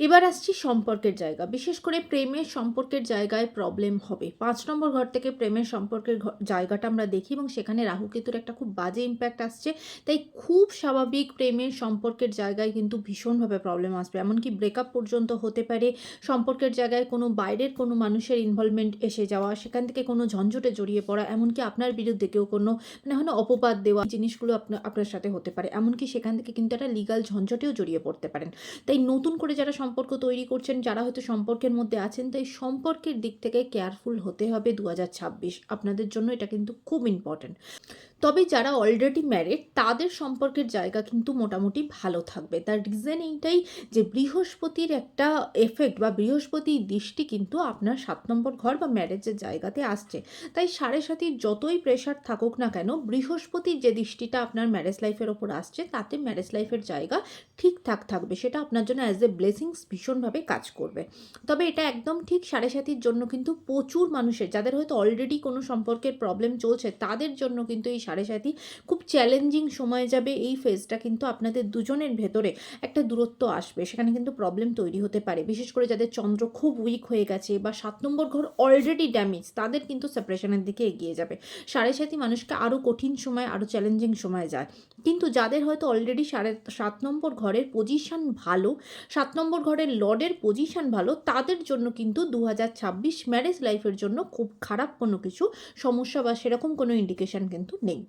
এবার আসছি সম্পর্কের জায়গা। বিশেষ করে প্রেমের সম্পর্কের জায়গায় প্রবলেম হবে। ৫ নম্বর ঘর থেকে প্রেমের সম্পর্কের জায়গাটা আমরা দেখি এবং সেখানে রাহু কেতুর একটা খুব বাজে ইমপ্যাক্ট আসছে। তাই খুব স্বাভাবিক প্রেমের সম্পর্কের জায়গায় কিন্তু ভীষণভাবে প্রবলেম আসবে। এমনকি ব্রেকআপ পর্যন্ত হতে পারে। সম্পর্কের জায়গায় কোনো বাইরের কোনো মানুষের ইনভলভমেন্ট এসে যাওয়া, সেখান থেকে কোনো ঝঞ্ঝটে জড়িয়ে পড়া, এমনকি আপনার বিরুদ্ধে কেউ কোনো মানে হয় না অপবাদ দেওয়া, জিনিসগুলো আপনার সাথে হতে পারে। এমনকি সেখান থেকে কিন্তু একটা লিগাল ঝঞ্ঝটেও জড়িয়ে পড়তে পারেন। তাই নতুন করে যারা সম্পর্ক তৈরি করছেন, যারা হয়তো সম্পর্কের মধ্যে আছেন, তাই সম্পর্কের দিক থেকে কেয়ারফুল হতে হবে ২০২৬ আপনাদের জন্য এটা কিন্তু খুব ইম্পর্টেন্ট। তবে যারা অলরেডি ম্যারিড তাদের সম্পর্কের জায়গা কিন্তু মোটামুটি ভালো থাকবে। তার রিজন এইটাই যে বৃহস্পতির একটা এফেক্ট বা বৃহস্পতির দৃষ্টি কিন্তু আপনার ৭ নম্বর ঘর বা ম্যারেজের জায়গাতে আসছে। তাই ৭.৭র যতই প্রেশার থাকুক না কেন, বৃহস্পতির যে দৃষ্টিটা আপনার ম্যারেজ লাইফের ওপর আসছে তাতে ম্যারেজ লাইফের জায়গা ঠিকঠাক থাকবে। সেটা আপনার জন্য অ্যাজ এ ব্লেসিংস ভীষণভাবে কাজ করবে। তবে এটা একদম ঠিক ৭.৭র জন্য কিন্তু প্রচুর মানুষের যাদের হয়তো অলরেডি কোনো সম্পর্কের প্রবলেম চলছে তাদের জন্য কিন্তু এই ৭.৭ই খুব চ্যালেঞ্জিং সময় যাবে। এই ফেজটা কিন্তু আপনাদের দুজনের ভেতরে একটা দূরত্ব আসবে। সেখানে কিন্তু প্রবলেম তৈরি হতে পারে। বিশেষ করে যাদের চন্দ্র খুব উইক হয়ে গেছে বা ৭ নম্বর ঘর অলরেডি ড্যামেজ তাদের কিন্তু সেপারেশনের দিকে এগিয়ে যাবে। ৭.৭ই মানুষকে আরও কঠিন সময়, আরও চ্যালেঞ্জিং সময়ে যায়। কিন্তু যাদের হয়তো অলরেডি ৭ নম্বর ঘরের পজিশন ভালো, ৭ নম্বর ঘরের লর্ডের পজিশন ভালো, তাদের জন্য কিন্তু ২০২৬ ম্যারেজ লাইফের জন্য খুব খারাপ কোনো কিছু সমস্যা বা সেরকম কোনো ইন্ডিকেশন কিন্তু নেই।